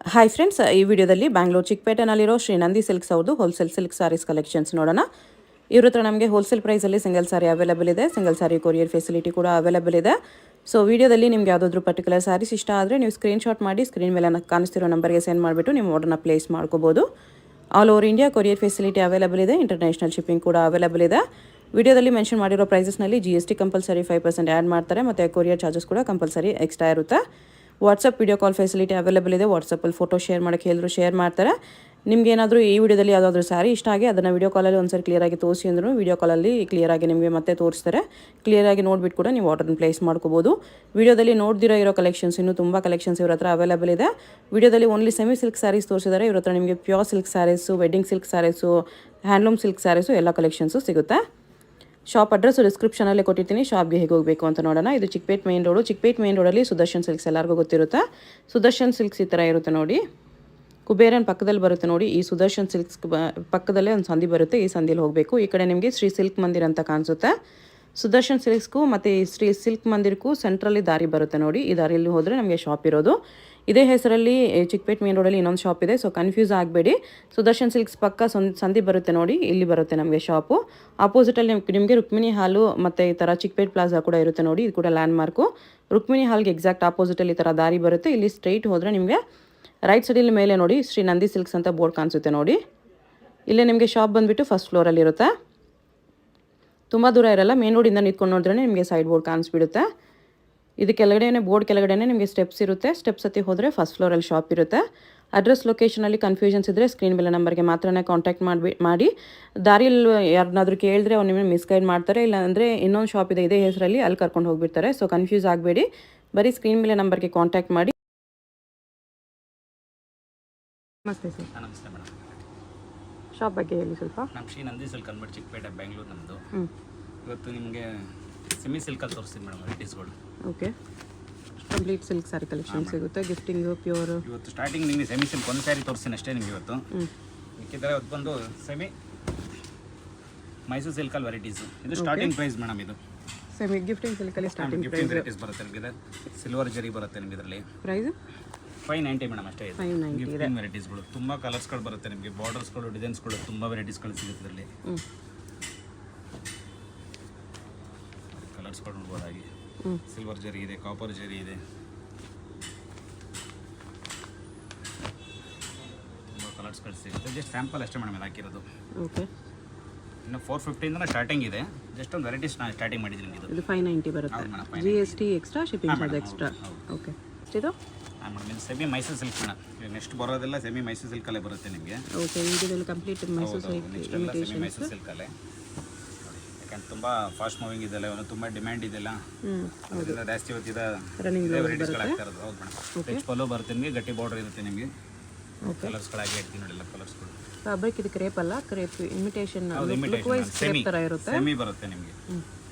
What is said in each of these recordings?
Hi friends, ಈ ವಿಡಿಯೋದಲ್ಲಿ Bangalore ಚಿಕ್ಕಪೇಟೆನಲ್ಲಿರೋ Shri Nandi silks ಅವ್ರದ್ದು ಹೋಲ್ಸೇಲ್ ಸಿಲ್ಕ್ ಸಾರೀಸ್ ಕಲೆಕ್ಷನ್ಸ್ ನೋಡೋಣ. ಇವ್ರ ಹತ್ರ ನಮಗೆ ಹೋಲ್ಸೇಲ್ ಪ್ರೈಸಲ್ಲಿ ಸಿಂಗಲ್ ಸಾರಿ ಅವೈಲೇಬಲ್ ಇದೆ. ಸಿಂಗಲ್ ಸಾರಿ ಕೊರಿಯರ್ ಫೆಸಿಲಿಟಿ ಕೂಡ ಅವೈಲೇಬಲ್ ಇದೆ. ಸೊ ವಿಡಿಯೋದಲ್ಲಿ ನಿಮ್ಗೆ ಯಾವುದಾದ್ರೂ ಪರ್ಟಿಕ್ಯುಲರ್ ಸಾರೀಸ್ ಇಷ್ಟ ಆದರೆ ನೀವು ಸ್ಕ್ರೀನ್ಶಾಟ್ ಮಾಡಿ ಸ್ಕ್ರೀನ್ ಮೇಲೆ ಕಾಣಿಸ್ತಿರೋ ನಂಬರ್ಗೆ ಸೆಂಡ್ ಮಾಡಿಬಿಟ್ಟು ನಿಮ್ಮ ಆರ್ಡರ್ನ ಪ್ಲೇಸ್ ಮಾಡ್ಕೋಬೋದು. All over India courier facility available ಇದೆ. ಇಂಟರ್ನ್ಯಾಷನಲ್ ಶಿಪ್ಪಿಂಗ್ ಕೂಡ ಅವೈಲೇಬಲ್ ಇದೆ. ವಿಡಿಯೋದಲ್ಲಿ ಮೆನ್ಷನ್ ಮಾಡಿರೋ ಪ್ರೈಸಸ್ನಲ್ಲಿ GST ಕಂಪಲ್ಸರಿ 5% ಆ್ಯಡ್ ಮಾಡ್ತಾರೆ ಮತ್ತು ಕೊರಿಯರ್ ಚಾರ್ಜಸ್ ಕೂಡ ಕಂಪಲ್ಸರಿ ಎಕ್ಸ್ಟ್ರಾ ಇರುತ್ತೆ. WhatsApp video call facility available ಇದೆ. ವಾಟ್ಸಪ್ಪಲ್ಲಿ ಫೋಟೋ ಶೇರ್ ಮಾಡೋಕ್ಕೆ ಹೇಳಿದ್ರು ಶೇರ್ ಮಾಡ್ತಾರೆ. ನಿಮ್ಗೆ ಏನಾದರೂ ಈ ವಿಡಿಯೋದಲ್ಲಿ ಯಾವುದಾದ್ರೂ ಸಾರಿ ಇಷ್ಟ ಆಗಿ ಅದನ್ನು ವಿಡಿಯೋ ಕಾಲಲ್ಲಿ ಒಂದ್ಸರಿ ಕ್ಲಿಯರಾಗಿ ತೋರಿಸಿ ಅಂದರೂ ವಿಡಿಯೋ ಕಾಲಲ್ಲಿ ಕ್ಲಿಯರಾಗಿ ನಿಮಗೆ ಮತ್ತೆ ತೋರಿಸ್ತಾರೆ. ಕ್ಲಿಯರಾಗಿ ನೋಡಿಬಿಟ್ಟು ಕೂಡ ನೀವು ಆರ್ಡರ್ನ ಪ್ಲೇಸ್ ಮಾಡ್ಕೋಬೋದು. ವಿಡಿಯೋದಲ್ಲಿ ನೋಡ್ದಿರೋ ಕಲೆಕ್ಷನ್ಸ್ ಇನ್ನೂ ತುಂಬ ಕಲೆಕ್ಷನ್ಸ್ ಇವ್ರ ಹತ್ರ ಅವೈಲೇಬಲ್ ಇದೆ. ವಿಡಿಯೋದಲ್ಲಿ ಓನ್ಲಿ ಸೆಮಿ ಸಿಲ್ಕ್ ಸ್ಯಾರೀಸ್ ತೋರಿಸಿದ್ದಾರೆ. ಇವ್ರ ಹತ್ರ ನಿಮಗೆ pure silk sarees, wedding silk sarees, handloom silk sarees ಎಲ್ಲ ಕಲೆಕ್ಷನ್ಸು ಸಿಗುತ್ತೆ. ಶಾಪ್ ಅಡ್ರೆಸ್ಸು ಡಿಸ್ಕ್ರಿಪ್ಷನಲ್ಲೇ ಕೊಟ್ಟಿರ್ತೀನಿ. ಶಾಪ್ಗೆ ಹೇಗೆ ಹೋಗಬೇಕು ಅಂತ ನೋಡೋಣ. ಇದು Chickpet main road. Chickpet main ರೋಡಲ್ಲಿ ಸುದರ್ಶನ್ ಸಿಲ್ಕ್ಸ್ ಎಲ್ಲರಿಗೂ ಗೊತ್ತಿರುತ್ತೆ. ಸುದರ್ಶನ್ ಸಿಲ್ಕ್ಸ್ ಈ ಥರ ಇರುತ್ತೆ ನೋಡಿ. ಕುಬೇರನ್ ಪಕ್ಕದಲ್ಲಿ ಬರುತ್ತೆ ನೋಡಿ. ಈ ಸುದರ್ಶನ್ ಸಿಲ್ಕ್ಸ್ ಪಕ್ಕದಲ್ಲೇ ಒಂದು ಸಂದಿ ಬರುತ್ತೆ. ಈ ಸಂದಿಯಲ್ಲಿ ಹೋಗಬೇಕು. ಈ ಕಡೆ ನಿಮಗೆ ಶ್ರೀ ಸಿಲ್ಕ್ ಮಂದಿರ್ ಅಂತ ಕಾಣಿಸುತ್ತೆ. ಸುದರ್ಶನ್ ಸಿಲ್ಕ್ಸ್ಗೂ ಮತ್ತು ಈ ಶ್ರೀ ಸಿಲ್ಕ್ ಮಂದಿರ್ಗೂ ಸೆಂಟ್ರಲ್ಲಿ ದಾರಿ ಬರುತ್ತೆ ನೋಡಿ. ಈ ದಾರಿಯಲ್ಲಿ ಹೋದರೆ ನಮಗೆ ಶಾಪ್ ಇರೋದು. ಇದೇ ಹೆಸರಲ್ಲಿ ಚಿಕ್ಕಪೇಟ್ ಮೇನ್ ರೋಡಲ್ಲಿ ಇನ್ನೊಂದು ಶಾಪ್ ಇದೆ. ಸೊ ಕನ್ಫ್ಯೂಸ್ ಆಗಬೇಡಿ. ಸುದರ್ಶನ್ ಸಿಲ್ಕ್ಸ್ ಪಕ್ಕ ಸಂದಿ ಬರುತ್ತೆ ನೋಡಿ. ಇಲ್ಲಿ ಬರುತ್ತೆ ನಮಗೆ ಶಾಪು. ಆಪೋಸಿಟಲ್ಲಿ ನಿಮಗೆ ರುಕ್ಮಿಣಿ ಹಾಲು ಮತ್ತು ಈ ಥರ ಚಿಕ್ಕಪೇಟ್ ಪ್ಲಾಜಾ ಕೂಡ ಇರುತ್ತೆ ನೋಡಿ. ಇದು ಕೂಡ ಲ್ಯಾಂಡ್ ಮಾರ್ಕು. ರುಕ್ಮಿಣಿ ಹಾಲ್ಗೆ ಎಕ್ಸಾಕ್ಟ್ ಆಪೋಸಿಟಲ್ಲಿ ಈ ಥರ ದಾರಿ ಬರುತ್ತೆ. ಇಲ್ಲಿ ಸ್ಟ್ರೈಟ್ ಹೋದರೆ ನಿಮಗೆ ರೈಟ್ ಸೈಡಲ್ಲಿ ಮೇಲೆ ನೋಡಿ ಶ್ರೀ ನಂದಿ ಸಿಲ್ಕ್ಸ್ ಅಂತ ಬೋರ್ಡ್ ಕಾಣಿಸುತ್ತೆ ನೋಡಿ. ಇಲ್ಲೇ ನಿಮಗೆ ಶಾಪ್ ಬಂದುಬಿಟ್ಟು ಫಸ್ಟ್ ಫ್ಲೋರಲ್ಲಿರುತ್ತೆ. ತುಂಬ ದೂರ ಇರಲ್ಲ. ಮೇನ್ ರೋಡಿಂದ ನಿಂತ್ಕೊಂಡು ನೋಡಿದ್ರೆ ನಿಮಗೆ ಸೈಡ್ ಬೋರ್ಡ್ ಕಾಣಿಸ್ಬಿಡುತ್ತೆ. ಇದು ಕೆಳಗಡೆನೇ ಬೋರ್ಡ್ ಕೆಳಗಡೆನೇ ನಿಮಗೆ ಸ್ಟೆಪ್ಸ್ ಇರುತ್ತೆ. ಸ್ಟೆಪ್ಸ್ ಹತ್ತಿ ಹೋದರೆ ಫಸ್ಟ್ ಫ್ಲೋರಲ್ಲಿ ಶಾಪ್ ಇರುತ್ತೆ. ಅಡ್ರೆಸ್ ಲೊಕೇಶನಲ್ಲಿ ಕನ್ಫ್ಯೂಷನ್ಸ್ ಇದ್ದರೆ ಸ್ಕ್ರೀನ್ ಮೇಲೆ ನಂಬರ್ಗೆ ಮಾತ್ರನೇ ಕಾಂಟ್ಯಾಕ್ಟ್ ಮಾಡಿ. ದಾರಿಯಲ್ಲಿ ಯಾರನ್ನಾದರೂ ಕೇಳಿದ್ರೆ ಅವ್ರು ನಿಮಗೆ ಮಿಸ್ಗೈಡ್ ಮಾಡ್ತಾರೆ. ಇಲ್ಲ ಅಂದರೆ ಇನ್ನೊಂದು ಶಾಪ್ ಇದೆ ಇದೇ ಹೆಸರಲ್ಲಿ, ಅಲ್ಲಿ ಕರ್ಕೊಂಡು ಹೋಗಿಬಿಡ್ತಾರೆ. ಸೊ ಕನ್ಫ್ಯೂಸ್ ಆಗಬೇಡಿ. ಬರೀ ಸ್ಕ್ರೀನ್ ಮೇಲೆ ನಂಬರ್ಗೆ ಕಾಂಟ್ಯಾಕ್ಟ್ ಮಾಡಿ. ನಮಸ್ತೆ ಸರ್. ನಮಸ್ತೆ ಮೇಡಮ್. ಶಾಪ್ ಬಗ್ಗೆ ಹೇಳಿ ಸ್ವಲ್ಪ. ನಮ್ಮ ಶ್ರೀ ನಂದಿ ಸಿಲ್ಕ್ ಅಂದ್ಬಿಟ್ಟು ಚಿಕ್ಕಪೇಟೆ ಬೆಂಗಳೂರು ನಮ್ಮದು. ಇವತ್ತು ನಿಮಗೆ ಸೆಮಿ ಸಿಲ್ಕಲ್ಲಿ ತೋರಿಸ್ತೀನಿ ಮೇಡಮ್ ವೆರೈಟೀಸ್ಗಳು. Okay, complete silk sari collection ಸಿಗುತ್ತೆ. Gifting pure. ಇವತ್ತು ಸ್ಟಾರ್ಟಿಂಗ್ ನಿಮಗೆ ಸೆಮಿ ಸಿಲ್ಕ್ ಒಂದು ಸ್ಯಾರಿ ತೋರಿಸ್ತೀನಿ ಅಷ್ಟೇ ನಿಮಗೆ ಇವತ್ತು. ಮಿಕ್ಕಿದ್ರೆ ಇವತ್ತು ಬಂದು ಸೆಮಿ ಮೈಸೂರು ಸಿಲ್ಕಲ್ಲಿ ವೆರೈಟೀಸು. ಇದು ಸ್ಟಾರ್ಟಿಂಗ್ ಪ್ರೈಸ್ ಮೇಡಮ್. ಇದು ಸೆಮಿ ಗಿಫ್ಟಿಂಗ್ ಸಿಲ್ಕಲ್ಲಿ ಸ್ಟಾರ್ಟಿಂಗ್ ಗಿಫ್ಟಿಂಗ್ ವೆರೈಟೀಸ್ ಬರುತ್ತೆ ನಿಮಗೆ. ಸಿಲ್ವರ್ ಜರಿ ಬರುತ್ತೆ ನಿಮಗೆ ಇದರಲ್ಲಿ. ಪ್ರೈಸ್ 590 ಮೇಡಮ್ ಅಷ್ಟೇ. ಇದು 590 ಗಿಫ್ಟಿಂಗ್ ವೆರೈಟೀಸ್ಗಳು ತುಂಬ ಕಲರ್ಸ್ಗಳು ಬರುತ್ತೆ ನಿಮಗೆ. ಬಾರ್ಡರ್ಸ್ಗಳು, ಡಿಸೈನ್ಸ್ಗಳು ತುಂಬ ವೆರೈಟೀಸ್ಗಳು ಸಿಗುತ್ತೆ ಇದರಲ್ಲಿ. ಕಲರ್ಸ್ಗಳು ನೋಡ್ಬೋದಾಗಿ. ಸಿಲ್ವರ್ ಜರಿ ಇದೆ, ಕಾಪರ್ ಜರಿ ಇದೆ, ತುಂಬ ಕಲರ್ಸ್ಗಳು ಸಿಗುತ್ತೆ. ಜಸ್ಟ್ ಸ್ಯಾಂಪಲ್ ಅಷ್ಟೇ ಮೇಡಮ್ ಹಾಕಿರೋದು. ಓಕೆ, ಇನ್ನು 450 ಸ್ಟಾರ್ಟಿಂಗ್ ಇದೆ. ಜಸ್ಟ್ ಒಂದು ವೆರೈಟೀಸ್ ನಾನು ಸ್ಟಾರ್ಟಿಂಗ್ ಮಾಡಿದ್ದೀನಿ ನಿಮಗೆ. ಇದು 590 ಬರುತ್ತೆ. GST extra, shipping charge extra. Okay, ಎಷ್ಟಿದು? ಮೇಡಮ್ ಇದು semi Mysuru silk madam. Next ಬರೋದೆಲ್ಲ ಸೆಮಿ ಮೈಸೂರು ಸಿಲ್ಕಲ್ಲೇ ಬರುತ್ತೆ ನಿಮಗೆ. ಓಕೆ, ಇದರಲ್ಲಿ complete Mysuru silk semi Mysuru ಸಿಲ್ಕಲ್ಲೇ. ಯಾಕಂದ್ರೆ ತುಂಬ ಫಾಸ್ಟ್ ಮೂವಿಂಗ್ ಇದೆಲ್ಲ, ಇವನು ತುಂಬ ಡಿಮ್ಯಾಂಡ್ ಇದೆಲ್ಲ. ಅದರಿಂದ ಜಾಸ್ತಿ ಇವತ್ತಿದ ವೆರೈಟೀಸ್ಗಳು ಆಗ್ತಾ ಇರೋದು. ಹೌದು ಮೇಡಮ್. ರಿಚ್ ಪಲ್ಲು ಬರುತ್ತೆ ನಿಮಗೆ, ಗಟ್ಟಿ ಬಾರ್ಡರ್ ಇರುತ್ತೆ ನಿಮಗೆ. ಕಲರ್ಸ್ಗಳಾಗಿ ಇಡ್ತೀನಿ ನೋಡಿ ಎಲ್ಲ ಕಲರ್ಸ್ಗಳು. ಫ್ಯಾಬ್ರಿಕ್ ಇದು ಕ್ರೇಪ್ ಅಲ್ಲ, crepe imitation look wise crepe ಥರ ಇರುತ್ತೆ. ಸೆಮಿ ಬರುತ್ತೆ ನಿಮಗೆ.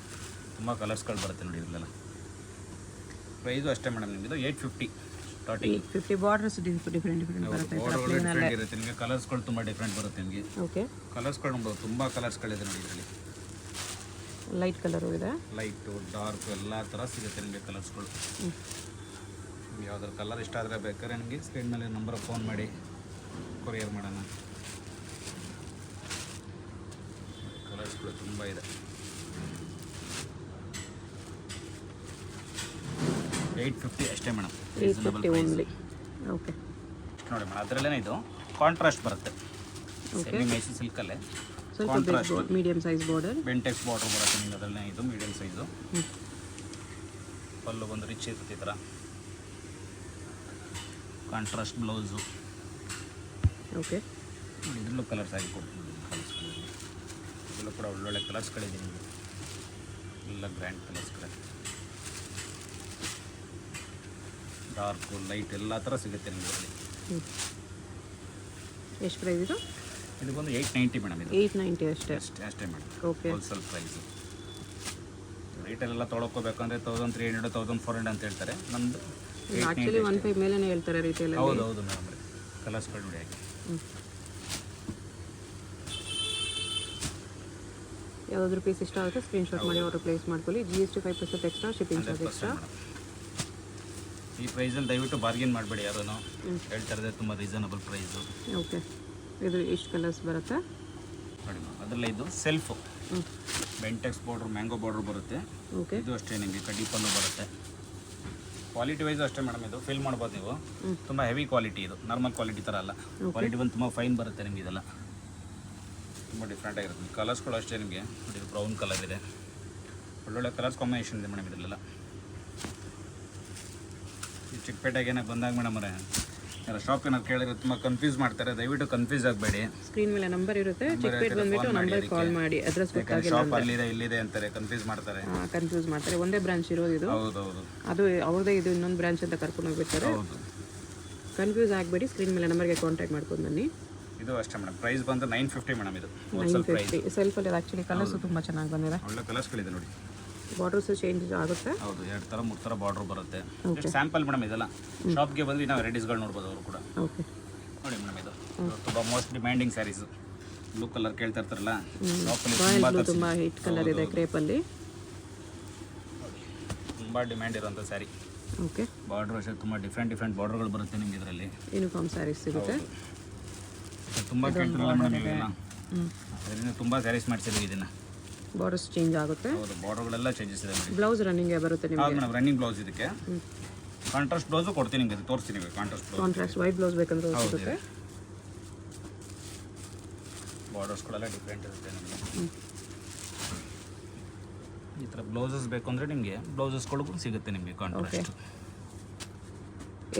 ತುಂಬ ಕಲರ್ಸ್ಗಳು ಬರುತ್ತೆ ನೋಡಿ ಇದೆಲ್ಲ. ಪ್ರೈಸು ಅಷ್ಟೇ ಮೇಡಮ್ ನಿಮ್ಮದು 850 ಸ್ಟಾರ್ಟಿಂಗ್. 850. ಬಾರ್ಡರ್ಸ್ ಡಿಫ್ರೆಂಟ್ ಬರುತ್ತೆ. ಇರುತ್ತೆ ನಿಮಗೆ. ಕಲರ್ಸ್ಗಳು ತುಂಬ ಡಿಫ್ರೆಂಟ್ ಬರುತ್ತೆ ನಿಮಗೆ. ಓಕೆ, ಕಲರ್ಸ್ಗಳು ನೋಡ್ಬೋದು. ತುಂಬ ಕಲರ್ಸ್ಗಳಿದೆ ನೋಡಿ ಇದರಲ್ಲಿ. ಲೈಟ್ ಕಲರು ಇದೆ, ಲೈಟು, ಡಾರ್ಕ್ ಎಲ್ಲ ಥರ ಸಿಗುತ್ತೆ ನಿಮಗೆ ಕಲರ್ಸ್ಗಳು. ಯಾವ್ದಾದ್ರು ಕಲರ್ ಇಷ್ಟ ಆದರೆ ಬೇಕಾದ್ರೆ ನಿಮಗೆ ಸ್ಕ್ರೀನ್ ಮೇಲೆ ನಂಬರ್ ಫೋನ್ ಮಾಡಿ ಕೊರಿಯರ್ ಮಾಡೋಣ. ಕಲರ್ಸ್ಗಳು ತುಂಬ ಇದೆ. 850 ಅಷ್ಟೇ ಮೇಡಮ್. 850 ಓನ್ಲಿ. ಓಕೆ, ನೋಡಿ ಮೇಡಮ್ ಅದರಲ್ಲೇ ಇದು ಕಾಂಟ್ರಾಸ್ಟ್ ಬರುತ್ತೆ. ಸೆಮಿ ಮೈಸೂರು ಸಿಲ್ಕಲ್ಲೇ ಸ್ವಲ್ಪ medium size border, Bentex border ಬರುತ್ತೆ ನಿಮಗೆ. ಅದರಲ್ಲೇ ಇದು ಮೀಡಿಯಂ ಸೈಜು. ಪಲ್ಲು ಬಂದು ರಿಚ್ ಇರುತ್ತೆ ಈ ಥರ. Contrast blouse. ಓಕೆ, ಇದರಲ್ಲೂ ಕಲರ್ಸ್ ಆಗಿ ಕೊಡ್ತೀನಿ. ಕಲರ್ಸ್ಗಳು ಇದರಲ್ಲೂ ಕೂಡ ಒಳ್ಳೊಳ್ಳೆ ಕಲರ್ಸ್ಗಳಿದೆ ನಿಮಗೆ. ಎಲ್ಲ ಗ್ರ್ಯಾಂಡ್ ಕಲರ್ಸ್ಗಳೇ. ಡಾರ್ಕು, ಲೈಟ್ ಎಲ್ಲ ಥರ ಸಿಗುತ್ತೆ ನಿಮಗೆ ಇದರಲ್ಲಿ. ಎಷ್ಟು ಪ್ರೈಸ್ ಇದು? ಇದು ಬಂದು 890 ಮೇಡಮ್. ಇದು 890 ಅಷ್ಟೇ. ಅಷ್ಟೇ ಮೇಡಮ್. Okay, wholesale price. ರೇಟಲ್ಲೆಲ್ಲ ತೊಗೊಳ್ಕೋಬೇಕಂದ್ರೆ 1300, 1400 ಅಂತ ಹೇಳ್ತಾರೆ. ನಮ್ಮದು ಆ್ಯಕ್ಚುಲಿ 1500 ಮೇಲೇ ಹೇಳ್ತಾರೆ ರೀಟೇಲ್. ಹೌದು ಹೌದು ಮೇಡಮ್. ಕಲರ್ಸ್ಗಳು ನೋಡಿ ಹಾಕಿ. ಯಾವುದಾದ್ರೂ ಪೀಸ್ ಇಷ್ಟ ಆಗುತ್ತೆ ಸ್ಕ್ರೀನ್ಶಾಟ್ ಮಾಡಿ ಆರ್ಡರ್ ಪ್ಲೇಸ್ ಮಾಡ್ಕೊಳ್ಳಿ. GST 5% extra, shipping charge extra. ಈ ಪ್ರೈಸಲ್ಲಿ ದಯವಿಟ್ಟು ಬಾರ್ಗೇನ್ ಮಾಡಬೇಡಿ ಯಾರೂ, ಹೇಳ್ತಾ ಇರೋದೇ ತುಂಬ ರೀಸನಬಲ್ ಪ್ರೈಸು. ಓಕೆ, ಇದು ಎಷ್ಟು ಕಲರ್ಸ್ ಬರುತ್ತೆ ನೋಡಿ ಮ್ಯಾಮ್, ಅದರಲ್ಲೇ ಇದು self Bentex border, mango border ಬರುತ್ತೆ. ಓಕೆ, ಇದು ಅಷ್ಟೇ ನಿಮಗೆ ಕಡ್ಡಿ ಪಲ್ಲು ಬರುತ್ತೆ. ಕ್ವಾಲಿಟಿ ವೈಸು ಅಷ್ಟೇ ಮೇಡಮ್, ಇದು ಫೀಲ್ ಮಾಡ್ಬೋದು ನೀವು. ತುಂಬ ಹೆವಿ ಕ್ವಾಲಿಟಿ, ಇದು ನಾರ್ಮಲ್ ಕ್ವಾಲಿಟಿ ಥರ ಅಲ್ಲ. ಕ್ವಾಲಿಟಿ ಬಂದು ತುಂಬ ಫೈನ್ ಬರುತ್ತೆ ನಿಮಗೆ. ಇದೆಲ್ಲ ತುಂಬ ಡಿಫ್ರೆಂಟ್ ಆಗಿರುತ್ತೆ. ಕಲರ್ಸ್ಗಳು ಅಷ್ಟೇ ನಿಮಗೆ. ಇದು ಬ್ರೌನ್ ಕಲರ್ ಇದೆ, ಒಳ್ಳೊಳ್ಳೆ ಕಲರ್ಸ್ ಕಾಂಬಿನೇಷನ್ ಇದೆ ಮೇಡಮ್ ಇದರಲ್ಲೆಲ್ಲ. ಈ ಚಿಕ್ಕಪೇಟೆಗೆ ಏನಾಗ ಬಂದಾಗ ಮೇಡಮ್ ಅವರೇ ಯಾರು ಶಾಪ್ ಏನಾದ್ರು ಕೇಳಿದ್ರೆ ತುಂಬ ಕನ್ಫ್ಯೂಸ್ ಮಾಡ್ತಾರೆ. ದಯವಿಟ್ಟು ಕನ್ಫ್ಯೂಸ್ ಆಗಬೇಡಿ. ಸ್ಕ್ರೀನ್ ಮೇಲೆ ನಂಬರ್ ಇರುತ್ತೆ, ಚಿಕ್ಕಪೇಟೆ ಬಂದುಬಿಟ್ಟು ನಂಬರ್ ಕಾಲ್ ಮಾಡಿ. ಅಡ್ರೆಸ್ ಗೊತ್ತಾಗಿಲ್ಲ ಶಾಪ್ ಅಲ್ಲಿದೆ ಇಲ್ಲಿದೆ ಅಂತಾರೆ, ಕನ್ಫ್ಯೂಸ್ ಮಾಡ್ತಾರೆ. ಕನ್ಫ್ಯೂಸ್ ಮಾಡ್ತಾರೆ. ಒಂದೇ ಬ್ರಾಂಚ್ ಇರೋದು ಇದು. ಹೌದೌದು, ಅದು ಅವ್ರದೇ ಇದು ಇನ್ನೊಂದು ಬ್ರಾಂಚ್ ಅಂತ ಕರ್ಕೊಂಡು ಹೋಗ್ಬಿಡ್ತಾರೆ. ಹೌದು, ಕನ್ಫ್ಯೂಸ್ ಆಗಬೇಡಿ. ಸ್ಕ್ರೀನ್ ಮೇಲೆ ನಂಬರ್ಗೆ ಕಾಂಟ್ಯಾಕ್ಟ್ ಮಾಡ್ಕೊಂಡು ಬನ್ನಿ. ಇದು ಅಷ್ಟೇ ಮೇಡಮ್. ಪ್ರೈಸ್ ಬಂದು 950 ಮೇಡಮ್. ಇದು ಹೋಲ್ಸೇಲ್ ಪ್ರೈಸ್. ಸೆಲ್ಫಲ್ಲಿ ಆ್ಯಕ್ಚುಲಿ ಕಲರ್ಸು ತುಂಬ ಚೆನ್ನಾಗಿ ಬಂದಿದೆ. ಒಳ್ಳೆ ಕಲರ್ಸ್ಗಳಿದೆ ನೋಡಿ. ಬಾರ್ಡರ್ಸು ಚೇಂಜ್ ಆಗುತ್ತೆ. ಹೌದು, 2 ಥರ 3 ಥರ ಬಾರ್ಡರ್ ಬರುತ್ತೆ. ಜಸ್ಟ್ ಸ್ಯಾಂಪಲ್ ಮೇಡಮ್ ಇದೆಲ್ಲ. ಶಾಪ್ಗೆ ಬಂದು ನಾವು ವೆರೈಟೀಸ್ಗಳು ನೋಡ್ಬೋದು ಅವರು ಕೂಡ. ಓಕೆ, ನೋಡಿ ಮೇಡಮ್, ಇದು ತುಂಬ most demanding sarees. Blue colour ಕೇಳ್ತಾ ಇರ್ತಾರಲ್ಲ, ಶಾಪಲ್ಲಿ ತುಂಬ ಹಿಟ್ ಕಲರ್ ಇದೆ ಕ್ರೇಪಲ್ಲಿ. ತುಂಬ ಡಿಮ್ಯಾಂಡ್ ಇರೋಂಥ ಸ್ಯಾರಿ. ಓಕೆ, ಬಾರ್ಡ್ರ್ ಅಷ್ಟೇ ತುಂಬ ಡಿಫ್ರೆಂಟ್ ಬಾರ್ಡರ್ಗಳು ಬರುತ್ತೆ ನಿಮ್ಗೆ ಇದರಲ್ಲಿ. ಯೂನಿಫಾರ್ಮ್ ಸ್ಯಾರೀಸ್ ಸಿಗುತ್ತೆ. ತುಂಬ ಕೇಳ್ತಿರಲ್ಲ ಮೇಡಮ್ ಇವೆಲ್ಲ, ಅದರಿಂದ ತುಂಬ ಸ್ಯಾರೀಸ್ ಮಾಡಿಸಿದ್ವಿ ಇದನ್ನು. ಬಾರ್ಡರ್ಸ್ ಚೇಂಜ್ ಆಗುತ್ತೆ. ಹೌದು, ಬಾರ್ಡರ್ಗಳೆಲ್ಲ ಚೇಂಜಸ್ ಇದೆ ನೋಡಿ. ಬ್ಲೌಸ್ ರನ್ನಿಂಗ್ ಬರುತ್ತೆ ನಿಮಗೆ. ಹೌದು ಮೇಡಮ್, ರನ್ನಿಂಗ್ ಬ್ಲೌಸ್ ಇದಕ್ಕೆ. ಕಾಂಟ್ರಾಸ್ಟ್ ಬ್ಲೌಸು ಕೊಡ್ತೀನಿ ನಿಮಗೆ, ತೋರಿಸ್ತೀನಿ ನಿಮಗೆ contrast blouse. Contrast white blouse ಬೇಕಂದ್ರೆ ಸಿಗುತ್ತೆ. ಬಾರ್ಡರ್ಸ್ಗಳೆಲ್ಲ ಡಿಫ್ರೆಂಟ್ ಇರುತ್ತೆ ನಿಮಗೆ. ಈ ಥರ ಬ್ಲೌಸಸ್ ಬೇಕು ಅಂದರೆ ನಿಮಗೆ ಬ್ಲೌಸಸ್ಗಳಿಗೂ ಸಿಗುತ್ತೆ ನಿಮಗೆ ಕಾಂಟ್ರಾಸ್ಟ್.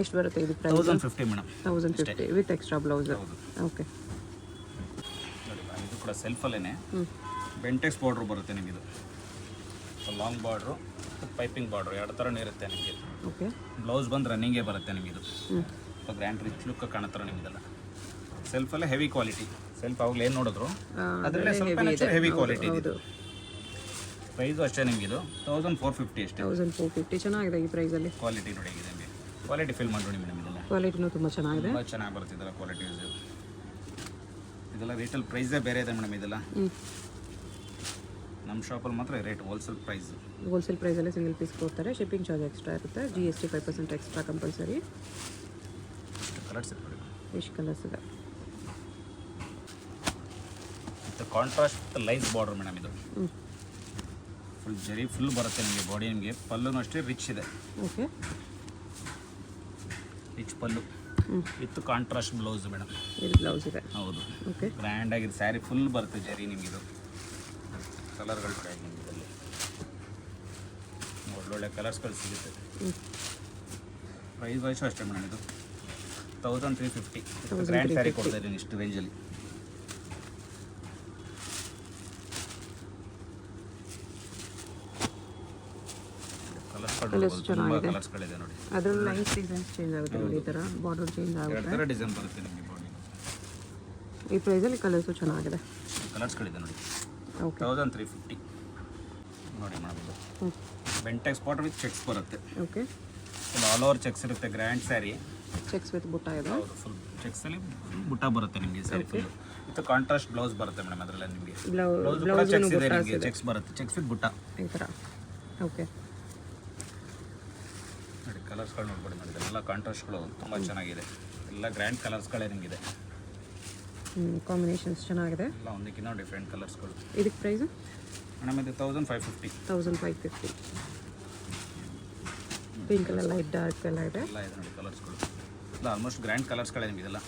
ಎಷ್ಟು ಬರುತ್ತೆ ಇದು price? 1050 madam. 1050 with extra blouse. ಹೌದು, ಓಕೆ. ನೋಡಿ ಮೇಡಮ್, ಇದು ಕೂಡ ಸೆಲ್ಫಲ್ಲೇ ಬೆಂಟೆಕ್ಸ್ ಬಾರ್ಡ್ರು ಬರುತ್ತೆ ನಿಮಗಿದು. ಲಾಂಗ್ ಬಾರ್ಡ್ರು, ಪೈಪಿಂಗ್ ಬಾರ್ಡ್ರು 2 ಥರನೇ ಇರುತ್ತೆ ನಿಮಗೆ. ಓಕೆ, ಬ್ಲೌಸ್ ಬಂದು ರನ್ನಿಂಗೇ ಬರುತ್ತೆ ನಿಮಗಿದು. ಸ್ವಲ್ಪ ಗ್ರ್ಯಾಂಡ್ ರಿಚ್ ಲುಕ್ ಕಾಣತ್ತರ ನಿಮಗೆಲ್ಲ. ಸೆಲ್ಫಲ್ಲೇ ಹೆವಿ ಕ್ವಾಲಿಟಿ. ಸೆಲ್ಫ್ ಅವಾಗಲೇ ಏನು ನೋಡಿದ್ರು ಅದರಲ್ಲೇ ಸ್ವಲ್ಪ ಹೆವಿ ಕ್ವಾಲಿಟಿ ಇದೆ. ಪ್ರೈಸು ಅಷ್ಟೇ ನಿಮಗಿದು 1450 ಅಷ್ಟೇ. 1450 ಚೆನ್ನಾಗಿದೆ ಈ ಪ್ರೈಸಲ್ಲಿ. ಕ್ವಾಲಿಟಿ ನೋಡಿ ಇದೆ ನಿಮಗೆ. ಕ್ವಾಲಿಟಿ ಫೀಲ್ ಮಾಡಿ ಮೇಡಮ್ ಇದೆಲ್ಲ. ಕ್ವಾಲಿಟಿನೂ ತುಂಬ ಚೆನ್ನಾಗಿದೆ. ತುಂಬ ಚೆನ್ನಾಗಿ ಬರ್ತಿದ್ದಲ್ಲ ಕ್ವಾಲಿಟಿ. ಇದೆಲ್ಲ ರೇಟಲ್ಲಿ ಪ್ರೈಸೇ ಬೇರೆ ಇದೆ ಮೇಡಮ್ ಇದೆಲ್ಲ. ನಮ್ಮ ಶಾಪಲ್ಲಿ ಮಾತ್ರ ರೇಟ್ ಹೋಲ್ಸೇಲ್ ಪ್ರೈಸ್. ಹೋಲ್ಸೇಲ್ ಪ್ರೈಸಲ್ಲಿ ಸಿಂಗಲ್ ಪೀಸ್ ಕೊಡ್ತಾರೆ. ಶಿಪ್ಪಿಂಗ್ ಚಾರ್ಜ್ ಎಕ್ಸ್ಟ್ರಾ ಇರುತ್ತೆ. GST 5% extra compulsory. ಕಲರ್ಸ್ ಇದೆ ನೋಡಿ. ಎಷ್ಟು ಕಲರ್ಸ್ ಇದೆ? ಮತ್ತು ಕಾಂಟ್ರಾಸ್ಟ್ ಲೈನ್ಸ್ ಬಾರ್ಡರ್ ಮೇಡಮ್ ಇದು. ಫುಲ್ ಜರಿ ಫುಲ್ ಬರುತ್ತೆ ನಿಮಗೆ ಬಾಡಿ. ನಿಮಗೆ ಪಲ್ಲುನೂ ಅಷ್ಟೇ ರಿಚ್ ಇದೆ. Okay, rich pallu with contrast blouse madam. ಇದು ಬ್ಲೌಸ್ ಇದೆ. ಹೌದು, ಓಕೆ. ಗ್ರ್ಯಾಂಡ್ ಆಗಿದ್ದು ಸ್ಯಾರಿ ಫುಲ್ ಬರುತ್ತೆ ಜರಿ ನಿಮಗಿದು. ಕಲರ್ಗಳು ಕೂಡ ಇದರಲ್ಲಿ ಒಳ್ಳೊಳ್ಳೆ ಕಲರ್ಸ್ಗಳು ಸಿಗುತ್ತೆ. ಪ್ರೈಸ್ ವೈಸು ಅಷ್ಟೇ ಮೇಡಮ್. ಇದು 1350 ಗ್ರ್ಯಾಂಡ್ ಸ್ಯಾರಿ ಕೊಡ್ತಾ ಇದ್ದೀನಿ ಇಷ್ಟು ರೇಂಜಲ್ಲಿ. ಕಲರ್ಸ್ಗಳಿದೆ ನೋಡಿ. ಅದರಲ್ಲಿ ಲೈನ್ಸ್ ಡಿಸೈನ್ಸ್ ಚೇಂಜ್ ಆಗುತ್ತೆ ನೋಡಿ. ಈ ಥರ ಬಾರ್ಡರ್ ಚೇಂಜ್ ಆಗುತ್ತೆ. 2 ಥರ ಡಿಸೈನ್ ಬರುತ್ತೆ ನಿಮಗೆ ಬಾಡಿ. ಈ ಪ್ರೈಸಲ್ಲಿ ಕಲರ್ಸು ಚೆನ್ನಾಗಿದೆ. ಕಲರ್ಸ್ಗಳಿದೆ ನೋಡಿ. ಓಕೆ, 1350 ನೋಡಿ ಮೇಡಮ್. ಇದು ಬೆಂಟೆಕ್ಸ್ ಬಾರ್ಡರ್ ವಿತ್ ಚೆಕ್ಸ್ ಬರುತ್ತೆ. Okay, full all over cheques ಇರುತ್ತೆ. ಗ್ರ್ಯಾಂಡ್ ಸ್ಯಾರಿ. ಚೆಕ್ಸ್ ವಿತ್ ಬುಟ್ಟ ಇದೆ. ಹೌದು, ಫುಲ್ ಚೆಕ್ಸಲ್ಲಿ ಬುಟ್ಟ ಬರುತ್ತೆ ನಿಮಗೆ sari full. With contrast blouse ಬರುತ್ತೆ ಮೇಡಮ್. ಅದರಲ್ಲೇ ನಿಮಗೆ ಬ್ಲೌಸ್ ಚೆಕ್ಸ್ ಇದೆ ನಿಮಗೆ. ಚೆಕ್ಸ್ ಬರುತ್ತೆ, ಚೆಕ್ಸ್ ವಿತ್ ಬುಟ್ಟ ಈ ಥರ. ಓಕೆ, ನೋಡಿ ಕಲರ್ಸ್ಗಳು ನೋಡ್ಬೋದು ಮೇಡಮ್. ಇದೆಲ್ಲ ಕಾಂಟ್ರಾಸ್ಟ್ಗಳು ತುಂಬ ಚೆನ್ನಾಗಿದೆ. ಎಲ್ಲ ಗ್ರ್ಯಾಂಡ್ ಕಲರ್ಸ್ಗಳೇ ನಿಮಗಿದೆ. ಕಾಂಬಿನೇಷನ್ಸ್ ಚೆನ್ನಾಗಿದೆ. ಎಲ್ಲ ಒಂದಕ್ಕಿಂತ ಡಿಫ್ರೆಂಟ್ ಕಲರ್ಸ್ಗಳು. ಇದಕ್ಕೆ ಪ್ರೈಸು ಮೇಡಮ್ ಇದು 1550. 1550. ಪಿಂಕ್ ಎಲ್ಲ ಲೈಟ್ ಡಾರ್ಕ್ ಎಲ್ಲ ಇದೆ. ಎಲ್ಲ ಇದೆ ನೋಡಿ ಕಲರ್ಸ್ಗಳು. ಎಲ್ಲ ಆಲ್ಮೋಸ್ಟ್ ಗ್ರ್ಯಾಂಡ್ ಕಲರ್ಸ್ಗಳೇ ನಿಮಗೆಲ್ಲ.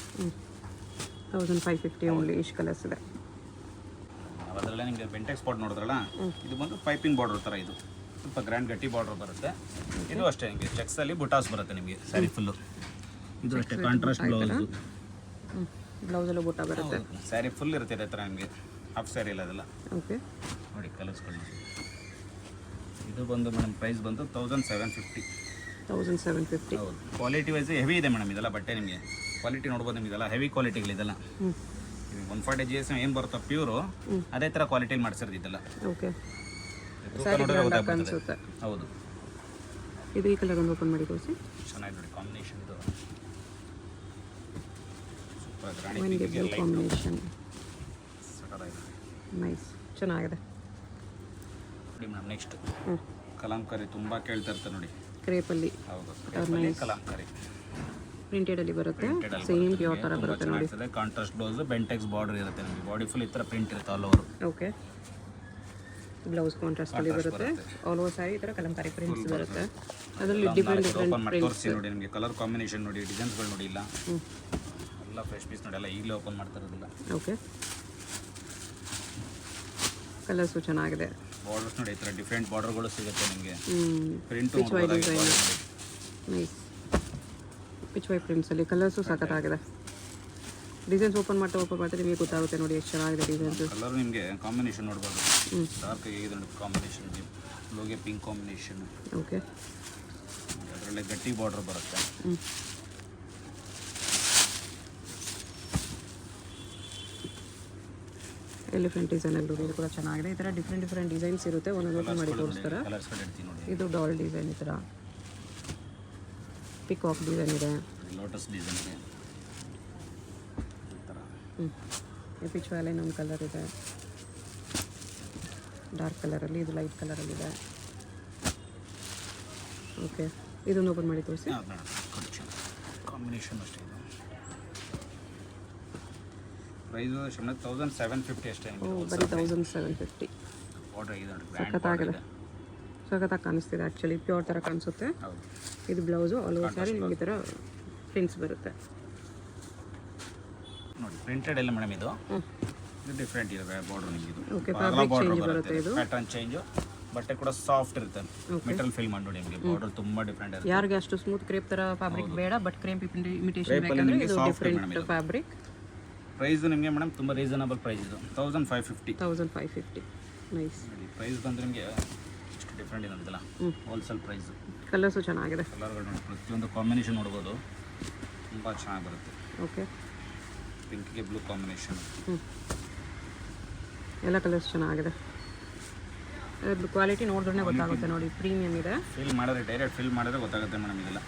1550 ಓನ್ಲಿ. ಇಷ್ಟು ಕಲರ್ಸ್ ಇದೆ. ಅದರಲ್ಲೇ ನಿಮಗೆ ಬೆಂಟೆಕ್ಸ್ ಬಾರ್ಡರ್ ನೋಡಿದ್ರಲ್ಲ, ಇದು ಬಂದು ಪೈಪಿಂಗ್ ಬಾರ್ಡರ್ ಥರ. ಇದು ಸ್ವಲ್ಪ ಗ್ರ್ಯಾಂಡ್ ಗಟ್ಟಿ ಬಾರ್ಡರ್ ಬರುತ್ತೆ. ಇದು ಅಷ್ಟೇ ನಿಮಗೆ ಚೆಕ್ಸಲ್ಲಿ ಬುಟಾಸ್ ಬರುತ್ತೆ ನಿಮಗೆ ಸ್ಯಾರಿ ಫುಲ್ಲು. ಇದು ಅಷ್ಟೇ ಕಾಂಟ್ರಾಸ್ಟ್ ಬ್ಲೌಸು. ಬ್ಲೌಸಲ್ಲೂ ಬುಟ್ಟ ಬರುತ್ತೆ. ಸ್ಯಾರಿ ಫುಲ್ ಇರುತ್ತೆ ಇದೇ ಥರ ನಿಮಗೆ. ಹಾಫ್ ಸ್ಯಾರಿ ಇಲ್ಲ ಅದೆಲ್ಲ. ಓಕೆ, ನೋಡಿ ಕಲರ್ಸ್ಗಳು. ಇದು ಬಂದು ಮೇಡಮ್ ಪ್ರೈಸ್ ಬಂದು 1750. 1750. ಹೌದು, ಕ್ವಾಲಿಟಿ ವೈಸ್ ಹೆವಿ ಇದೆ ಮೇಡಮ್ ಇದೆಲ್ಲ ಬಟ್ಟೆ. ನಿಮಗೆ ಕ್ವಾಲಿಟಿ ನೋಡ್ಬೋದು ನಿಮಗೆಲ್ಲ ಹೆವಿ ಕ್ವಾಲಿಟಿಗಳಿದೆಲ್ಲ. 140 GSM ಏನು ಬರುತ್ತೋ ಪ್ಯೂರು ಅದೇ ಥರ ಕ್ವಾಲಿಟಿಲಿ ಮಾಡಿಸಿರೋದು ಇದೆಲ್ಲ. ಓಕೆ, ಅನಿಸುತ್ತೆ. ಹೌದು, ಇದು ಈ ಕಲರ್ ಒಂದು ಓಪನ್ ಮಾಡಿ ತೋರಿಸಿ. ಚೆನ್ನಾಗಿ ನೋಡಿ ಕಾಂಬಿನೇಷನ್. ಇದು ಸೂಪರ್ ಕಾಂಬಿನೇಷನ್. ನೈಸ್, ಚೆನ್ನಾಗಿದೆ ನೋಡಿ ಮೇಡಮ್. ನೆಕ್ಸ್ಟ್ ಕಲಾಂಕರಿ ತುಂಬ ಕೇಳ್ತಾ ಇರ್ತಾರೆ ನೋಡಿ. ಕ್ರೇಪಲ್ಲಿ ಹೌದು ಕ್ರೇಪಲ್ಲಿ ಕಲಂಕಾರಿ ಪ್ರಿಂಟೆಡಲ್ಲಿ ಬರುತ್ತೆ, ಸೇಮ್ ಪ್ಯೂರ್ ಥರ ತುಂಬ ಬರುತ್ತೆ ನೋಡಿ. ಚೆನ್ನಾಗಿರ್ತದೆ. ಕಾಂಟ್ರಾಸ್ಟ್ ಬ್ಲೌಸ್ ಬೆಂಟೆಕ್ಸ್ ಬಾರ್ಡರ್ ಇರುತ್ತೆ ನಿಮಗೆ, ಬಾಡಿ ಫುಲ್ ಈ ಥರ ಪ್ರಿಂಟ್ ಇರುತ್ತೆ ಆಲ್ ಓವರ್. ಓಕೆ, ಬ್ಲೌಸ್ ಕಾಂಟ್ರಾಸ್ಟಲ್ಲಿ ಬರುತ್ತೆ, ಆಲ್ ಓವರ್ ಸ್ಯಾರಿ ಈ ಥರ ಕಲಂಕಾರಿ ಪ್ರಿಂಟ್ಸ್ ಬರುತ್ತೆ. ಅದರಲ್ಲಿ ಡಿಫ್ರೆಂಟ್ ಓಪನ್ ಮಾಡಿ ತೋರಿಸಿ ನೋಡಿ ನಿಮಗೆ, ಕಲರ್ ಕಾಂಬಿನೇಷನ್ ನೋಡಿ, ಡಿಸೈನ್ಸ್ಗಳು ನೋಡಿ, ಇಲ್ಲ ಎಲ್ಲ ಫ್ರೆಶ್ ಪೀಸ್ ನೋಡಿ, ಎಲ್ಲ ಈಗಲೇ ಓಪನ್ ಮಾಡ್ತಾ ಇರೋದಿಲ್ಲ. ಓಕೆ, ಕಲರ್ಸು ಚೆನ್ನಾಗಿದೆ. ಬಾರ್ಡರ್ಸ್ ನೋಡಿ, ಈ ಥರ ಡಿಫ್ರೆಂಟ್ ಬಾರ್ಡರ್ಗಳು ಸಿಗುತ್ತೆ ನಿಮಗೆ. ಪ್ರಿಂಟ್ ನೈಸ್ ಪಿಚ್ ವೈ ಪ್ರಿಂಟ್ಸಲ್ಲಿ ಕಲರ್ಸು ಸಖತ್ತಾಗಿದೆ. ಡಿಸೈನ್ಸ್ ಓಪನ್ ಮಾಡ್ತಾ ನಿಮಗೆ ಗೊತ್ತಾಗುತ್ತೆ ನೋಡಿ ಎಷ್ಟು ಚೆನ್ನಾಗಿದೆ ಡಿಸೈನ್ಸ್. ಕಲರ್ ನಿಮಗೆ ಕಾಂಬಿನೇಷನ್ ನೋಡ್ಬೋದು, ಡಾರ್ಕ್ ಆಗಿದೆ ನೋಡಿ ಕಾಂಬಿನೇಷನ್, ಬ್ಲೂಗೆ ಪಿಂಕ್ ಕಾಂಬಿನೇಷನ್. ಓಕೆ, ಅದರಲ್ಲೇ ಗಟ್ಟಿ ಬಾರ್ಡರ್ ಬರುತ್ತೆ. ಎಲಿಫೆಂಟ್ ಡಿಸೈನಲ್ಲಿ ಇದು ಕೂಡ ಚೆನ್ನಾಗಿದೆ. ಈ ಥರ ಡಿಫ್ರೆಂಟ್ ಡಿಸೈನ್ಸ್ ಇರುತ್ತೆ, ಒಂದೊಂದು ಓಪನ್ ಮಾಡಿ ತೋರಿಸ್ತಾರೆ. ಕಲರ್ಸ್ ಕಡೆ ಇಡ್ತೀನಿ ನೋಡಿ, ಇದು ಡಾಲ್ ಡಿಸೈನ್, ಈ ಥರ ಪಿಕಾಕ್ ಡಿಸೈನ್ ಇದೆ, ಲೋಟಸ್ ಡಿಸೈನ್ ಇದೆ ಈ ಥರ. ಪಿಚ್ ವ್ಯಾಲೆ ಇನ್ನೊಂದು ಕಲರ್ ಇದೆ, ಡಾರ್ಕ್ ಕಲರಲ್ಲಿ, ಇದು ಲೈಟ್ ಕಲರಲ್ಲಿದೆ. ಓಕೆ, ಇದನ್ನು ಓಪನ್ ಮಾಡಿ ತೋರಿಸಿ. ಕಾಂಬಿನೇಷನ್ ಅಷ್ಟೇ. ಇದು ಪ್ರೈಸು 1750 ಅಷ್ಟೇ. ಬರೀ 1750. ಆರ್ಡರ್ ಇದೆ ನೋಡಿ, ಸಖತ್ತಾಗಿದೆ, ಸಖತ್ತಾಗಿ ಕಾಣಿಸ್ತಿದೆ. ಆ್ಯಕ್ಚುಲಿ ಪ್ಯೂರ್ ಥರ ಕಾಣಿಸುತ್ತೆ. ಹೌದು, ಇದು ಬ್ಲೌಸು ಆಲ್ ಓವರ್ ಸ್ಯಾರಿ ನಿಮಗೆ ಈ ಥರ ಪ್ರಿಂಟ್ಸ್ ಬರುತ್ತೆ ನೋಡಿ. ಪ್ರಿಂಟೆಡ್ ಎಲ್ಲ ಮೇಡಮ್ ಇದು ಡಿಫ್ರೆಂಟ್ ಇದೆ ಬಾರ್ಡರ್ ನಿಮಗೆ. ಇದು ಓಕೆ, ಫ್ಯಾಬ್ರಿಕ್ ಚೇಂಜ್ ಬರುತ್ತೆ, ಇದು ಪ್ಯಾಟರ್ನ್ ಚೇಂಜ್, ಬಟ್ಟೆ ಕೂಡ ಸಾಫ್ಟ್ ಇರುತ್ತೆ. ಮೆಟಲ್ ಫಿಲ್ ಮಾಡಿ ನೋಡಿ ನಿಮಗೆ, ಬಾರ್ಡರ್ ತುಂಬಾ ಡಿಫ್ರೆಂಟ್ ಇರುತ್ತೆ. ಯಾರಿಗೆ ಅಷ್ಟು ಸ್ಮೂತ್ ಕ್ರೇಪ್ ಥರ ಫ್ಯಾಬ್ರಿಕ್ ಬೇಡ, ಬಟ್ ಕ್ರೇಪ್ ಇಮಿಟೇಷನ್ ಬೇಕಂದ್ರೆ ಇದು ಡಿಫ್ರೆಂಟ್ ಫ್ಯಾಬ್ರಿಕ್. ಪ್ರೈಸ್ ನಿಮಗೆ ಮೇಡಮ್ ತುಂಬ ರೀಸನಬಲ್ ಪ್ರೈಸ್. ಇದು 1550. 1550. ನೈಸ್. ಪ್ರೈಸ್ ಬಂದು ನಿಮಗೆ ಎಷ್ಟು ಡಿಫ್ರೆಂಟ್ ಇದೆ ಅಂತಿಲ್ಲ, ಹೋಲ್ಸೇಲ್ ಪ್ರೈಸ್. ಕಲರ್ಸು ಚೆನ್ನಾಗಿದೆ, ಕಲರ್ಗಳು ನೋಡಿ, ಪ್ರತಿಯೊಂದು ಕಾಂಬಿನೇಷನ್ ನೋಡ್ಬೋದು, ತುಂಬ ಚೆನ್ನಾಗಿ ಬರುತ್ತೆ. ಓಕೆ, ಪಿಂಕ್ಗೆ ಬ್ಲೂ ಕಾಂಬಿನೇಷನ್, ಎಲ್ಲ ಕಲರ್ಸ್ ಚೆನ್ನಾಗಿದೆ. ಕ್ವಾಲಿಟಿ ನೋಡಿದ್ರೆ ಗೊತ್ತಾಗುತ್ತೆ ನೋಡಿ, ಪ್ರೀಮಿಯಮ್ ಇದೆ. ಫಿಲ್ ಮಾಡಿದ್ರೆ ಡೈರೆಕ್ಟ್ ಫಿಲ್ ಮಾಡಿದ್ರೆ ಗೊತ್ತಾಗುತ್ತೆ ಮೇಡಮ್ ಇದೆಲ್ಲ.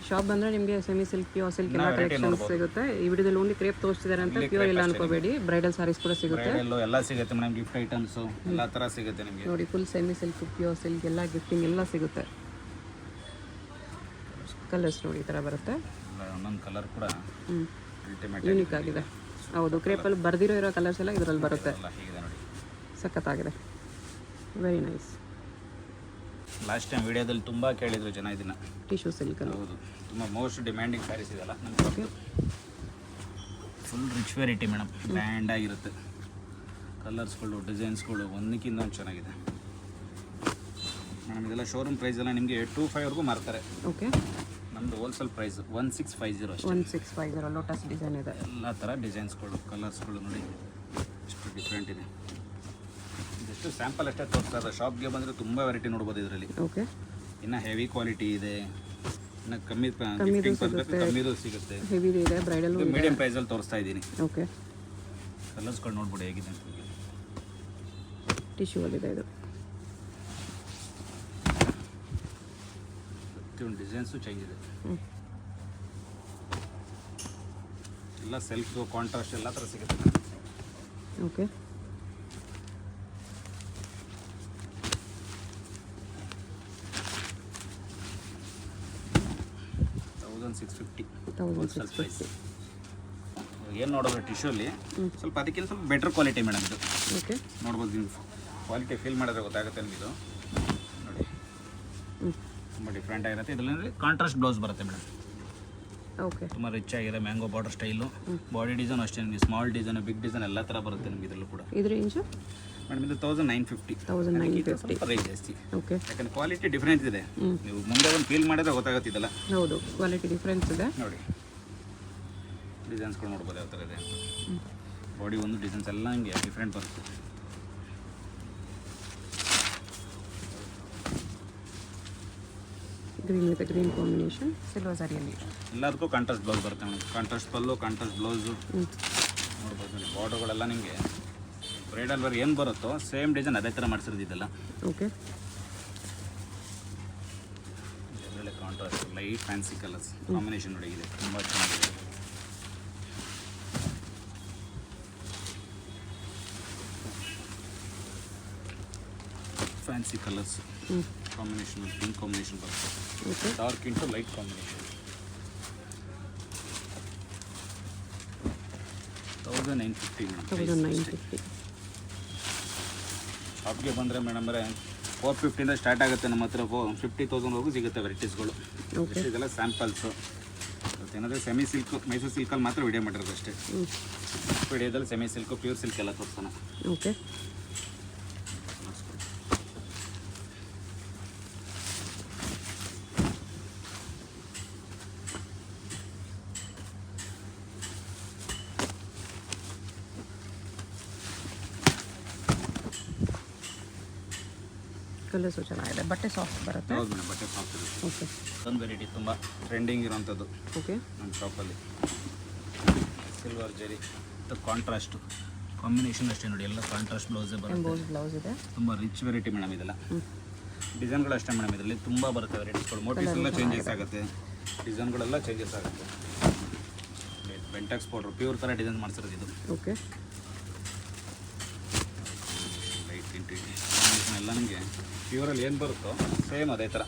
ಶಾಪ್ ಬಂದರೆ ನಿಮಗೆ ಸೆಮಿ ಸಿಲ್ಕ್, ಪ್ಯೂರ್ ಸಿಲ್ಕ್ ಎಲ್ಲ ಕಲೆಕ್ಷನ್ಸ್ ಸಿಗುತ್ತೆ. ಈ ವಿಡಿಯೋದಲ್ಲಿ ಓನ್ಲಿ ಕ್ರೇಪ್ ತೋರಿಸ್ತಿದ್ದಾರೆ ಅಂತ ಪ್ಯೂರ್ ಇಲ್ಲ ಅನ್ಕೋಬೇಡಿ, ಬ್ರೈಡಲ್ ಸಾರೀಸ್ ಕೂಡ ಸಿಗುತ್ತೆ. ಎಲ್ಲ ಸಿಗುತ್ತೆ ಮೇಡಮ್, ಗಿಫ್ಟ್ ಐಟಮ್ಸು ಎಲ್ಲ ಥರ ಸಿಗುತ್ತೆ ನಿಮಗೆ ನೋಡಿ. Full semi silk, pure silk ಎಲ್ಲ ಗಿಫ್ಟಿಂಗ್ ಎಲ್ಲ ಸಿಗುತ್ತೆ. ಕಲರ್ಸ್ ನೋಡಿ ಈ ಥರ ಬರುತ್ತೆ, ಒಂದೊಂದು ಕಲರ್ ಕೂಡ ಅಲ್ಟಿಮೇಟ್ ಯೂನಿಕ್ ಆಗಿದೆ. ಹೌದು, ಕ್ರೇಪಲ್ಲಿ ಬರ್ದಿರೋ ಕಲರ್ಸ್ ಎಲ್ಲ ಇದರಲ್ಲಿ ಬರುತ್ತೆ. ಹೀಗಿದೆ ನೋಡಿ, ಸಖತ್ತಾಗಿದೆ, ವೆರಿ ನೈಸ್. ಲಾಸ್ಟ್ ಟೈಮ್ ವಿಡಿಯೋದಲ್ಲಿ ತುಂಬ ಕೇಳಿದ್ರು ಜನ ಇದನ್ನು. Tissue silk. ಹೌದು, ತುಂಬ ಮೋಸ್ಟ್ ಡಿಮ್ಯಾಂಡಿಂಗ್ ಸ್ಯಾರೀಸ್ ಇದೆಲ್ಲ ನಮಗೆ. Full rich variety madam, brand ಆಗಿರುತ್ತೆ. ಕಲರ್ಸ್ಗಳು, ಡಿಸೈನ್ಸ್ಗಳು ಒಂದಕ್ಕಿಂತ ಒಂದು ಚೆನ್ನಾಗಿದೆ ಮೇಡಮ್. ಇದೆಲ್ಲ ಶೋರೂಮ್ ಪ್ರೈಸ್ ಎಲ್ಲ ನಿಮಗೆ 25ವರೆಗೂ ಮಾರ್ತಾರೆ. ಓಕೆ, ನಮ್ಮದು ಹೋಲ್ಸೇಲ್ ಪ್ರೈಸ್ 1650 ಅಷ್ಟೇ. 1650 ಲೋಟಸ್ ಡಿಸೈನ್ ಇದೆ. ಎಲ್ಲ ಥರ ಡಿಸೈನ್ಸ್ಗಳು, ಕಲರ್ಸ್ಗಳು ನೋಡಿ ಎಷ್ಟು ಡಿಫ್ರೆಂಟ್ ಇದೆ. ಇದೆಷ್ಟು ಸ್ಯಾಂಪಲ್ ಅಷ್ಟೇ ತೋರಿಸ್ತಾ ಇದೆ, ಶಾಪ್ಗೆ ಬಂದರೆ ತುಂಬ ವೆರೈಟಿ ನೋಡ್ಬೋದು ಇದರಲ್ಲಿ. ಓಕೆ, ಇನ್ನು ಹೆವಿ ಕ್ವಾಲಿಟಿ ಇದೆ, ಇನ್ನು ಕಮ್ಮಿದು ಸಿಗುತ್ತೆ. ಹೆವಿ ಇದೆ, ಬ್ರೈಡಲ್ ಮೀಡಿಯಂ ಪ್ರೈಸಲ್ಲಿ ತೋರಿಸ್ತಾ ಇದ್ದೀನಿ. ಓಕೆ, ಕಲರ್ಸ್ಗಳು ನೋಡ್ಬೋದು ಹೇಗಿದೆ ಅಂತ. ಟಿಶ್ಯೂ ಅಲ್ಲಿದೆ ಇದು. ಪ್ರತಿಯೊಂದು ಡಿಸೈನ್ಸು ಚೇಂಜ್ ಇದೆ, ಎಲ್ಲ ಸೆಲ್ಫ್ ಕಾಂಟ್ರಾಸ್ಟ್ ಎಲ್ಲ ಥರ ಸಿಗುತ್ತೆ. ಓಕೆ, $1650. ಏನು ನೋಡೋದು ಟಿಶ್ಯೂಲಿ ಸ್ವಲ್ಪ ಅದಕ್ಕಿಂತ ಸ್ವಲ್ಪ ಬೆಟರ್ ಕ್ವಾಲಿಟಿ ಮೇಡಮ್ ಇದು. ಓಕೆ, ನೋಡ್ಬೋದು ನೀವು, ಕ್ವಾಲಿಟಿ ಫೀಲ್ ಮಾಡಿದ್ರೆ ಗೊತ್ತಾಗುತ್ತೆ ನಿಮಗೆ. ಇದು ನೋಡಿ ತುಂಬ ಡಿಫ್ರೆಂಟ್ ಆಗಿರುತ್ತೆ. ಇದರಲ್ಲಿ ಕಾಂಟ್ರಾಸ್ಟ್ ಬ್ಲೌಸ್ ಬರುತ್ತೆ ಮೇಡಮ್. ಓಕೆ, ತುಂಬ ರಿಚ್ ಆಗಿದೆ, mango border style. Body design ಅಷ್ಟೇ ನಿಮಗೆ, ಸ್ಮಾಲ್ ಡಿಸೈನ್, ಬಿಗ್ ಡಿಸೈನ್ ಎಲ್ಲ ಥರ ಬರುತ್ತೆ ನಿಮಗೆ ಇದರಲ್ಲೂ ಕೂಡ. ಇದು ರೇಂಜು ಮೇಡಮ್ ಇದು 1950. ಸ್ವಲ್ಪ ರೇಂಜ್ ಜಾಸ್ತಿ, ಓಕೆ, ಯಾಕಂದ್ರೆ ಕ್ವಾಲಿಟಿ ಡಿಫ್ರೆನ್ಸ್ ಇದೆ. ನೀವು ಮುಂದೆ ಒಂದು ಫೀಲ್ ಮಾಡಿದ್ರೆ ಗೊತ್ತಾಗುತ್ತಿದ್ದಲ್ಲ. ಹೌದು, ಕ್ವಾಲಿಟಿ ಡಿಫ್ರೆನ್ಸ್ ಇದೆ. ನೋಡಿ ಡಿಸೈನ್ಸ್ಗಳು ನೋಡ್ಬೋದು ಯಾವ ಥರ ಇದೆ. ಬಾಡಿ ಒಂದು ಡಿಸೈನ್ಸ್ ಎಲ್ಲ ನಿಮಗೆ ಡಿಫ್ರೆಂಟ್ ಬರುತ್ತೆ. Green with green combination, silver ಸಾರಿಯಲ್ಲಿ ಎಲ್ಲದಕ್ಕೂ ಕಾಂಟ್ರಾಸ್ಟ್ ಬ್ಲೌಸ್ ಬರುತ್ತೆ madam. Contrast pallu, contrast blouse ನೋಡ್ಬೋದು ನೋಡಿ. ಬಾರ್ಡರ್ಗಳೆಲ್ಲ ನಿಮಗೆ ಬ್ರೈಡಲ್ ವರ್ಕ್ ಏನು ಬರುತ್ತೋ ಸೇಮ್ ಡಿಸೈನ್ ಅದೇ ಥರ ಮಾಡಿಸಿರೋದು ಇದೆಲ್ಲ. ಓಕೆ, ಇದರಲ್ಲೇ contrast light fancy colours combination ನೋಡಿ ಇದೆ, ತುಂಬ ಚೆನ್ನಾಗಿದೆ. Fancy colours combination pink combination ಬರುತ್ತೆ. Okay dark into light combination. 1950 madam. 1950. ಶಾಪ್ಗೆ ಬಂದರೆ ಮೇಡಮ್ 450 ಸ್ಟಾರ್ಟ್ ಆಗುತ್ತೆ ನಮ್ಮ ಹತ್ರ. 50,000ವರೆಗೂ ಸಿಗುತ್ತೆ ವೆರೈಟೀಸ್ಗಳು. ಓಕೆ ಇದೆಲ್ಲ ಸ್ಯಾಂಪಲ್ಸು. ಏನಾದರೆ ಸೆಮಿ ಸಿಲ್ಕ್, ಮೈಸೂರು ಸಿಲ್ಕಲ್ಲಿ ಮಾತ್ರ ವಿಡಿಯೋ ಮಾಡಿರೋದು ಅಷ್ಟೇ. ವಿಡಿಯೋದಲ್ಲಿ ಸೆಮಿ ಸಿಲ್ಕು, ಪ್ಯೂರ್ ಸಿಲ್ಕ್ ಎಲ್ಲ ತೋರಿಸೋಣ. ಓಕೆ ಕಲರ್ಸು ಚೆನ್ನಾಗಿದೆ. ಬಟ್ಟೆ ಸಾಫ್ಟ್ ಬರುತ್ತೆ. ಹೌದು ಮೇಡಮ್, ಬಟ್ಟೆ ಸಾಫ್ಟ್ ಇರುತ್ತೆ. ಓಕೆ ಒಂದು ವೆರೈಟಿ ತುಂಬ ಟ್ರೆಂಡಿಂಗ್ ಇರೋಂಥದ್ದು ಓಕೆ ನಮ್ಮ ಶಾಪಲ್ಲಿ. ಸಿಲ್ವರ್ ಜರಿ ಮತ್ತು ಕಾಂಟ್ರಾಸ್ಟು ಕಾಂಬಿನೇಷನ್ ಅಷ್ಟೇ ನೋಡಿ, ಎಲ್ಲ ಕಾಂಟ್ರಾಸ್ಟ್ ಬ್ಲೌಸೇ ಬರುತ್ತೆ. ಎಂಬೋಸ್ ಬ್ಲೌಸ್ ಇದೆ. ತುಂಬ ರಿಚ್ ವೆರೈಟಿ ಮೇಡಮ್ ಇದೆಲ್ಲ. ಡಿಸೈನ್ಗಳು ಅಷ್ಟೇ ಮೇಡಮ್, ಇದರಲ್ಲಿ ತುಂಬ ಬರುತ್ತೆ ವೆರೈಟೀಸ್ಗಳು. ಮೋಟಿವ್ಸ್ ಎಲ್ಲ ಚೇಂಜಸ್ ಆಗುತ್ತೆ, ಡಿಸೈನ್ಗಳೆಲ್ಲ ಚೇಂಜಸ್ ಆಗುತ್ತೆ. ಬೆಂಟೆಕ್ಸ್ ಪೌಡ್ರು ಪ್ಯೂರ್ ಥರ ಡಿಸೈನ್ ಮಾಡಿಸಿರೋದು ಇದು. ಓಕೆ ಲೈಟ್ ಇಂಟು ಕಾಂಬಿನೇಷನ್ ಎಲ್ಲ ನಿಮಗೆ ಪ್ಯೂರಲ್ಲಿ ಏನು ಬರುತ್ತೋ ಸೇಮ್ ಅದೇ ಥರ.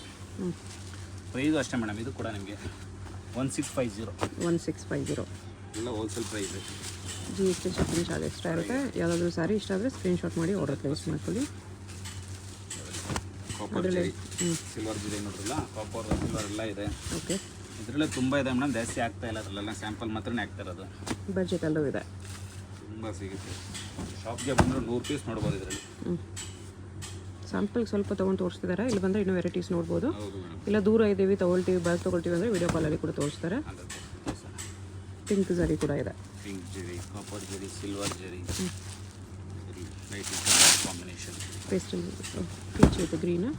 ಪ್ರೈಸು ಅಷ್ಟೇ ಮೇಡಮ್, ಇದು ಕೂಡ ನಿಮಗೆ 1650. 1650. ಎಲ್ಲ wholesale price. GST shipping charge extra ಇರುತ್ತೆ. ಯಾವುದಾದ್ರೂ ಸಾರಿ ಇಷ್ಟ ಆದರೆ ಸ್ಕ್ರೀನ್ಶಾಟ್ ಮಾಡಿ ಆರ್ಡರ್ ಪ್ಲೇಸ್ ಮಾಡ್ಕೊಳ್ಳಿ. ಕಾಪರ್ ಜರಿ, ಸಿಲ್ವರ್ ಜರಿ ನೋಡ್ರಲ್ಲ, ಕಾಪರ್ ಸಿಲ್ವರ್ ಎಲ್ಲ ಇದೆ. ಓಕೆ ಇದರಲ್ಲೇ ತುಂಬ ಇದೆ ಮೇಡಮ್, ಜಾಸ್ತಿ ಆಗ್ತಾ ಇಲ್ಲ ಅದರಲ್ಲೆಲ್ಲ, ಸ್ಯಾಂಪಲ್ ಮಾತ್ರನೇ ಆಗ್ತಾ ಇರೋದು. ಬಜೆಟಲ್ಲೂ ಇದೆ. ತುಂಬ ಸಿಗುತ್ತೆ. ಶಾಪ್ಗೆ ಬಂದರೆ 100 ಪೀಸ್ ನೋಡ್ಬೋದು ಇದರಲ್ಲಿ. ಸ್ಯಾಂಪಲ್ ಸ್ವಲ್ಪ ತೊಗೊಂಡು ತೋರಿಸ್ತಿದ್ದಾರೆ. ಇಲ್ಲಿ ಬಂದರೆ ಇನ್ನೂ ವೆರೈಟೀಸ್ ನೋಡ್ಬೋದು. ಹೌದು ಮೇಡಮ್. ಇಲ್ಲ ದೂರ ಇದ್ದೀವಿ ತೊಗೊಳ್ತೀವಿ, ಬಲ್ಕ್ ತೊಗೊಳ್ತೀವಿ ಅಂದರೆ ವಿಡಿಯೋ ಕಾಲಲ್ಲಿ ಕೂಡ ತೋರಿಸ್ತಾರೆ. ಪಿಂಕ್ ಜರಿ ಕೂಡ ಇದೆ. ಪಿಂಕ್ ಜರಿ, ಕಾಪರ್ ಜರಿ, ಸಿಲ್ವರ್ ಜರಿ, light combination. Pastel peach with green.